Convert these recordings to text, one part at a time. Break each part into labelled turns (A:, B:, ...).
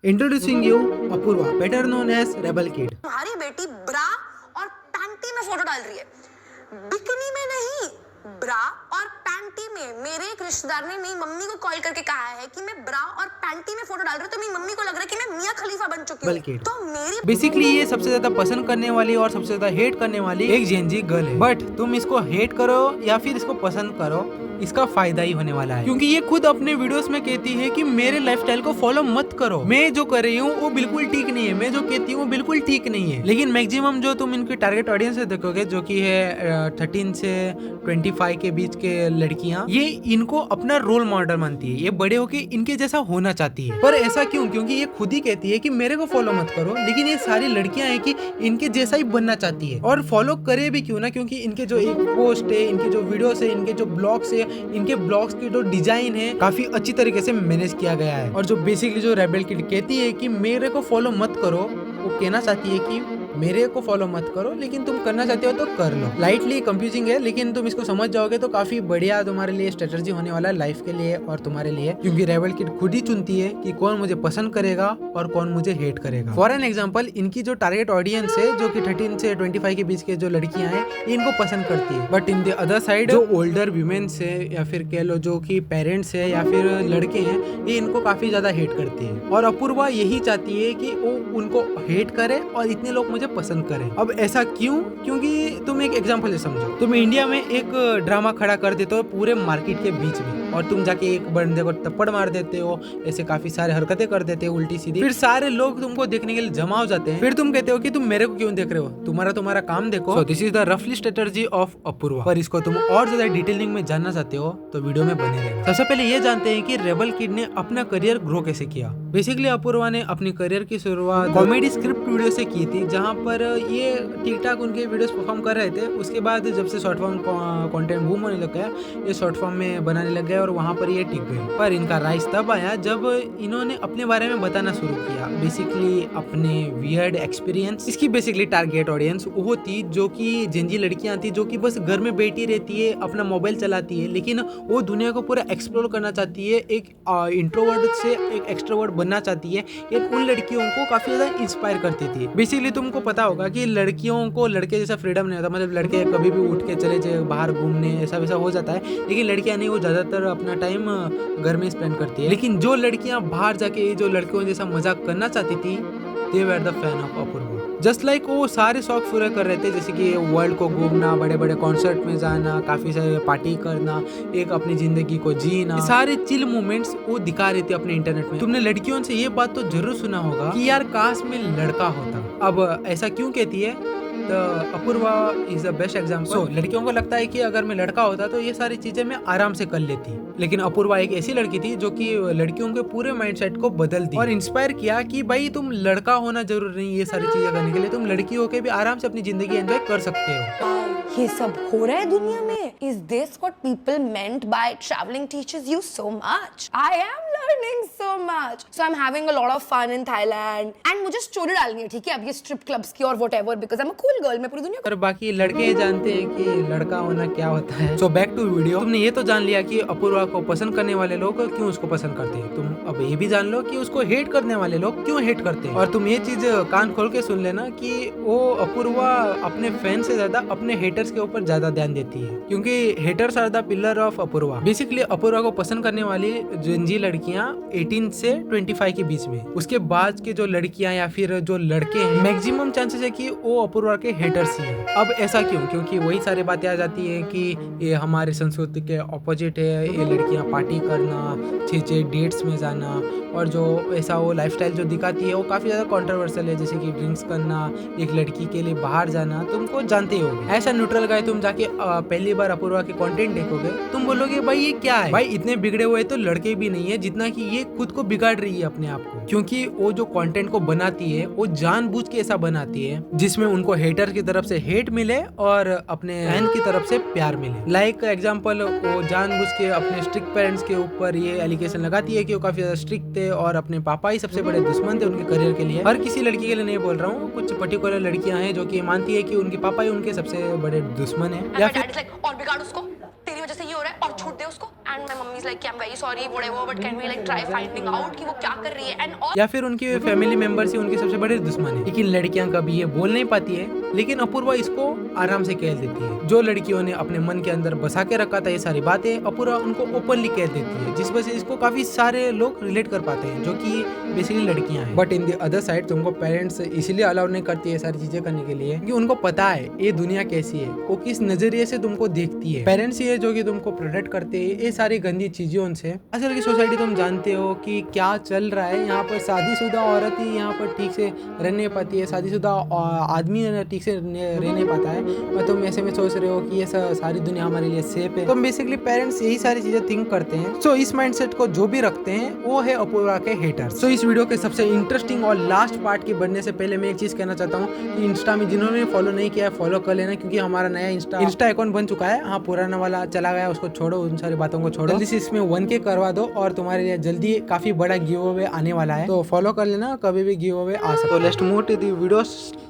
A: Introducing you Apoorva, better known as Rebel Kid.
B: तुम्हारी बेटी ब्रा और पैंटी में फोटो डाल रही है, बिकनी में नहीं, ब्रा और पैंटी में। मेरे एक रिश्तेदार ने मेरी मम्मी को कॉल करके कहा है कि मैं ब्रा और पैंटी में फोटो डाल रही हूँ, तो मेरी मम्मी को लग रहा है कि मैं मियां खलीफा बन चुकी हूँ। तो मेरी
A: बेसिकली ये सबसे ज्यादा पसंद करने वाली और सबसे ज्यादा हेट करने वाली एक जेनजी गर्ल है। बट तुम इसको हेट करो या फिर इसको पसंद करो, इसका फायदा ही होने वाला है, क्योंकि ये खुद अपने वीडियोस में कहती है कि मेरे लाइफस्टाइल को फॉलो मत करो, मैं जो कर रही हूँ वो बिल्कुल ठीक नहीं है, मैं जो कहती हूँ बिल्कुल ठीक नहीं है। लेकिन मैक्सिमम जो तुम इनकी टारगेट ऑडियंस से देखोगे, जो कि है 13 से 25 के बीच के लड़कियां, ये इनको अपना रोल मॉडल मानती है, ये बड़े होके इनके जैसा होना चाहती है। पर ऐसा क्यों? क्योंकि ये खुद ही कहती है कि मेरे को फॉलो मत करो, लेकिन ये सारी लड़कियां हैं कि इनके जैसा ही बनना चाहती है। और फॉलो करे भी क्यों ना, क्योंकि इनके जो एक पोस्ट है, इनके जो वीडियोस है, इनके जो ब्लॉग्स है, इनके ब्लॉग्स की जो डिजाइन है काफी अच्छी तरीके से मैनेज किया गया है। और जो बेसिकली जो रेबल किड कहती है कि मेरे को फॉलो मत करो, वो कहना चाहती है कि मेरे को फॉलो मत करो, लेकिन तुम करना चाहते हो तो कर लो। लाइटली कंफ्यूजिंग है, लेकिन तुम इसको समझ जाओगे तो काफी बढ़िया तुम्हारे लिए स्ट्रेटजी होने वाला है लाइफ के लिए और तुम्हारे लिए, क्योंकि रेबल किड खुद ही चुनती है कि कौन मुझे पसंद करेगा और कौन मुझे हेट करेगा। फॉर एन एग्जाम्पल, इनकी जो टारगेट ऑडियंस है, जो कि 13 से 25 के बीच के जो लड़कियां हैं, इनको पसंद करती है। But in the other side जो ओल्डर वुमेन्स है, या फिर कह लो जो कि पेरेंट्स है या फिर लड़के हैं, ये इनको काफी ज्यादा हेट करती है। और अपूर्वा यही चाहती है कि वो उनको हेट करे और इतने लोग मुझे पसंद करें। अब ऐसा क्यों? क्योंकि तुम एक एग्जांपल से समझो, तुम इंडिया में एक ड्रामा खड़ा कर देते हो पूरे मार्केट के बीच में, और तुम जाके एक बंदे को थप्पड़ मार देते हो, ऐसे काफी सारे हरकतें कर देते हो उल्टी सीधी, फिर सारे लोग तुमको देखने के लिए जमा हो जाते हैं। फिर तुम कहते हो कि तुम मेरे को क्यों देख रहे हो, तुम्हारा काम देखो। दिस इज द रफली स्ट्रेटजी ऑफ अपूर्वा। पर इसको तुम और ज्यादा डिटेलिंग में जानना चाहते हो तो वीडियो में बने रहना। सबसे पहले ये जानते हैं कि रेबल किड ने अपना करियर ग्रो कैसे किया। बेसिकली अपूर्वा ने अपनी करियर की शुरुआत कॉमेडी स्क्रिप्ट वीडियो से की थी, जहाँ पर ये ठीक ठाक उनके वीडियोस परफॉर्म कर रहे थे। उसके बाद जब से शॉर्ट फॉर्म कंटेंट बूम होने लग गया, ये शॉर्ट फॉर्म में बनाने लग गए और वहाँ पर ये टिक गए। पर इनका राइज तब आया जब इन्होंने अपने बारे में बताना शुरू किया, बेसिकली अपने वियर्ड एक्सपीरियंस। इसकी बेसिकली टारगेट ऑडियंस वो थी जो कि जेनजी लड़कियां थी, जो कि बस घर में बैठी रहती है, अपना मोबाइल चलाती है, लेकिन वो दुनिया को पूरा एक्सप्लोर करना चाहती है, एक इंट्रोवर्ट से एक एक्सट्रोवर्ट बनना चाहती है। ये उन लड़कियों को काफी ज्यादा इंस्पायर करती थी। बेसिकली तुमको पता होगा कि लड़कियों को लड़के जैसा फ्रीडम नहीं होता, मतलब लड़के कभी भी उठ के चले जाए बाहर घूमने, ऐसा वैसा हो जाता है, लेकिन लड़कियां नहीं, वो ज्यादातर अपना टाइम घर में स्पेंड करती है। लेकिन जो लड़कियां बाहर जाके जो लड़कियों जैसा मजाक करना चाहती थी, they were the fan of Apoorva. Just like वो सारे शौक पूरे कर रहे थे, जैसे कि वर्ल्ड को घूमना, बड़े बड़े कॉन्सर्ट में जाना, काफी सारे पार्टी करना, एक अपनी जिंदगी को जीना, सारे चिल मोमेंट्स वो दिखा रहे थे अपने इंटरनेट में। तुमने लड़कियों से ये बात तो जरूर सुना होगा कि यार काश में लड़का होता। अब ऐसा क्यों कहती है? तो Apoorva is the best example. लड़कियों को लगता है कि अगर मैं लड़का होता तो ये सारी चीजें मैं आराम से कर लेती, लेकिन अपूर्वा एक ऐसी लड़की थी जो कि लड़कियों के पूरे माइंडसेट को बदल दी और इंस्पायर किया कि भाई तुम लड़का होना जरूरी नहीं ये सारी चीजें करने के लिए, तुम लड़की होके भी आराम से अपनी जिंदगी एंजॉय कर सकते हो।
B: ये सब हो रहा है दुनिया में। Is this what people meant by traveling teaches you so much? I am learning so much. So I'm having a lot of fun in Thailand. And मुझे स्टोरी डालनी है, ठीक है, अब ये स्ट्रिप क्लब्स की और whatever, because I'm a cool girl. मैं पूरी दुनिया
A: पर बाकी लड़के जानते हैं कि लड़का होना क्या होता है। So back to video. तुमने ये तो जान लिया कि अपूर्वा को पसंद करने वाले लोग क्यों उसको पसंद करते हैं। तुम अब ये भी जान लो कि उसको हेट करने वाले लोग क्यों हेट करते हैं। और तुम ये चीज कान खोल के सुन लेना कि वो अपूर्वा अपने फैन से ज्यादा अपने हेटर्स के ऊपर ज्यादा ध्यान देती है, क्योंकि haters are the pillar of Apoorva. Basically Apoorva को पसंद करने वाली जेनजी लड़कियां 18 से 25 के बीच में, उसके बाद के जो लड़कियां या फिर जो लड़के हैं, मैक्सिमम चांसेस है कि वो अपूर्वा के हेटर्स ही हैं। अब ऐसा क्यों? क्योंकि वही सारी बातें आ जाती है कि ये हमारे संस्कृति के ऑपोजिट है, ये लड़कियां पार्टी करना, 6 डेट्स में जाना, और जो ऐसा वो लाइफस्टाइल जो दिखाती है वो काफी ज्यादा कंट्रोवर्शियल है, जैसे कि ड्रिंक्स करना, एक लड़की के लिए बाहर जाना। तुमको जानते ही होगे, ऐसा न्यूट्रल गाय तुम जाके पहली बार अपूर्वा के कंटेंट देखोगे, तुम बोलोगे भाई ये क्या है, भाई इतने बिगड़े हुए तो लड़के भी नहीं है जितना कि ये खुद को बिगाड़ रही है अपने आप को। क्योंकि वो जो कंटेंट को बनाती है वो जानबूझ के ऐसा बनाती है जिसमें उनको हेटर की तरफ से हेट मिले और अपने फैन की तरफ से प्यार मिले। लाइक एग्जाम्पल, वो जानबूझ के अपने स्ट्रिक्ट पेरेंट्स के ऊपर ये एलिगेशन लगाती है कि वो काफी ज्यादा स्ट्रिक्ट थे और अपने पापा ही सबसे बड़े दुश्मन थे उनके करियर के लिए। हर किसी लड़की के लिए नहीं बोल रहा हूँ, कुछ पर्टिकुलर लड़कियां हैं जो कि मानती है कि उनके पापा ही उनके सबसे बड़े दुश्मन है, या फिर
B: और बिगाड़ उसको, तेरी वजह से ये हो रहा है, और छूट दे उसको। And my mummy is like कि I am very sorry whatever but can we like try finding out कि वो क्या कर रही है एंड ऑल।
A: या फिर उनके फैमिली मेंबर्स ही उनके सबसे बड़े दुश्मन है। लेकिन लड़कियां कभी ये बोल नहीं पाती है, लेकिन अपूर्वा इसको आराम से कह देती है। जो लड़कियों ने अपने मन के अंदर बसा के रखा था ये सारी बातें, अपूर्वा उनको ओपनली कह देती है, जिस वजह से इसको काफी सारे लोग रिलेट कर पाते हैं, जो कि बेसिकली लड़कियां हैं। But in the other side तुमको पेरेंट्स इसीलिए अलाउ नहीं करती है सारी चीजें करने के लिए कि उनको पता है ये दुनिया कैसी है, वो किस नजरिए से तुमको देखती है। पेरेंट्स ही है जो कि तुमको प्रोटेक्ट करते हैं ये सारी गंदी चीजों से। आजकल की सोसाइटी तुम जानते हो कि क्या चल रहा है, यहाँ पर शादीशुदा औरत ही यहाँ पर ठीक से रह नहीं पाती है, शादीशुदा आदमी ठीक से रह नहीं पाता है, और तुम ऐसे में सोच रहे हो कि ये सारी दुनिया हमारे लिए सेफ है। तो बेसिकली पेरेंट्स यही सारी चीजें थिंक करते हैं। सो इस माइंडसेट को जो भी रखते हैं वो है अपूर्वा के हेटर्स। सो इस वीडियो के सबसे इंटरेस्टिंग और लास्ट पार्ट के बढ़ने से पहले मैं एक चीज कहना चाहता हूँ कि इंस्टा में जिन्होंने फॉलो नहीं किया है फॉलो कर लेना, क्योंकि हमारा नया इंस्टा अकाउंट बन चुका है। हाँ, पुराना वाला चला गया, उसको छोड़ो, उन सारी बातों को छोड़ो, जल्दी से इसमें 1K करवा दो और तुम्हारे लिए जल्दी काफी बड़ा गिव अवे आने वाला है, तो फॉलो कर लेना, कभी भी गिव अवे आ सकता है। Let's move to the video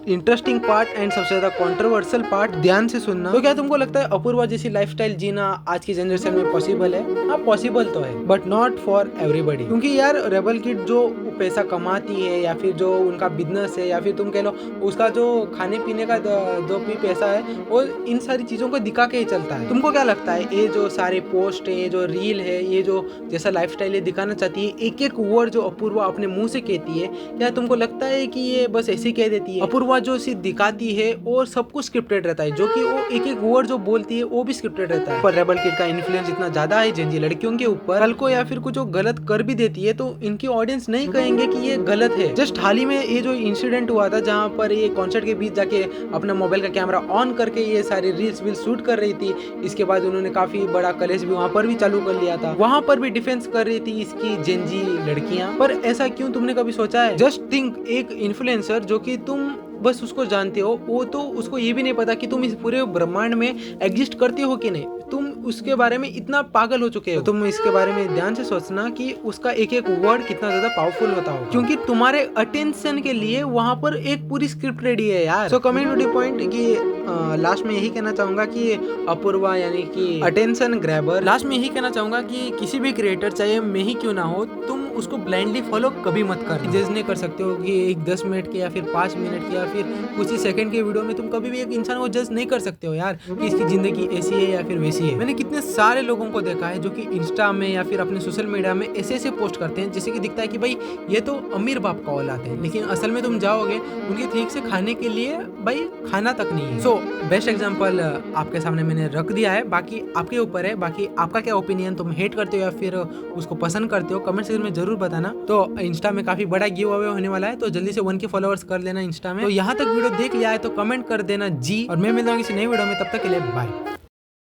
A: interesting part and सबसे ज्यादा कंट्रोवर्शियल पार्ट, ध्यान से सुनना। तो क्या तुमको लगता है अपूर्वा जैसी लाइफस्टाइल जीना आज की जनरेशन में पॉसिबल है? हाँ, पॉसिबल तो है, बट नॉट फॉर एवरीबॉडी। क्योंकि यार रेबल किड जो पैसा कमाती है, या फिर जो उनका बिजनेस है, या फिर तुम कह लो उसका जो खाने पीने का जो भी पैसा है, वो इन सारी चीजों को दिखा के ही चलता है। तुमको क्या लगता है ये जो सारे पोस्ट है, जो रील है, ये जो जैसा लाइफस्टाइल दिखाना चाहती है, एक एक वर्ड जो अपूर्वा अपने मुंह से कहती है, क्या तुमको लगता है कि ये बस ऐसे कह देती है? अपूर्वा जो सिर्फ दिखाती है और सब कुछ स्क्रिप्टेड रहता है, जो कि वो एक एक वर्ड जो बोलती है वो भी स्क्रिप्टेड रहता है। पर रेबल किड का इन्फ्लुएंस इतना ज्यादा है जेंजी लड़कियों के ऊपर, कल को या फिर कुछ गलत कर भी देती है तो इनकी ऑडियंस नहीं कहेंगे कि ये गलत है। जस्ट हाल ही में ये जो इंसिडेंट हुआ था, जहाँ पर ये कॉन्सर्ट के बीच जाके अपना मोबाइल का कैमरा ऑन करके ये सारी रील्स वील शूट कर रही थी, इसके बाद उन्होंने काफी बड़ा कलेश भी वहाँ पर भी चालू कर लिया था, वहाँ पर भी डिफेंस कर रही थी इसकी जेंजी लड़कियां। पर ऐसा क्यों, तुमने कभी सोचा है? जस्ट थिंक, एक इन्फ्लुएंसर जो कि तुम बस उसको जानते हो, वो तो उसको ये भी नहीं पता कि तुम इस पूरे ब्रह्मांड में एग्जिस्ट करते हो कि नहीं, तुम उसके बारे में इतना पागल हो चुके हो। तो तुम इसके बारे में ध्यान से सोचना कि उसका एक एक वर्ड कितना ज्यादा पावरफुल होता हो, क्योंकि तुम्हारे अटेंशन के लिए वहां पर एक पूरी स्क्रिप्ट रेडी है यार। So coming to the point कि लास्ट में यही कहना चाहूंगा कि अपूर्वा यानी कि अटेंशन ग्रैबर, लास्ट में यही कहना चाहूंगा कि किसी भी क्रिएटर, चाहे मैं ही क्यों ना हो, तुम उसको ब्लाइंडली फॉलो कभी मत कर। जज नहीं कर सकते हो कि एक 10 मिनट के या फिर 5 मिनट के या फिर कुछ ही सेकंड के वीडियो में तुम कभी भी एक इंसान को जज नहीं कर सकते हो यार कि इसकी जिंदगी ऐसी है या फिर वैसी है। मैंने कितने सारे लोगों को देखा है जो कि इंस्टा में या फिर अपने सोशल मीडिया में ऐसे ऐसे पोस्ट करते हैं जिससे कि दिखता है कि भाई ये तो अमीर बाप का औलाद है, लेकिन असल में तुम जाओगे उनके ठीक से खाने के लिए भाई खाना तक नहीं है। सो बेस्ट एग्जांपल आपके सामने मैंने रख दिया है, बाकी आपके ऊपर है। बाकी आपका क्या ओपिनियन, तुम हेट करते हो या फिर उसको पसंद करते हो, कमेंट सेक्शन में जरूर बताना। तो इंस्टा में काफी बड़ा गिव अवे होने वाला है, तो जल्दी से 1K फॉलोअर्स कर लेना इंस्टा में। तो यहाँ तक वीडियो देख लिया है तो कमेंट कर देना जी, और मैं मिलता हूँ किसी नई वीडियो में, तब तक के लिए बाय।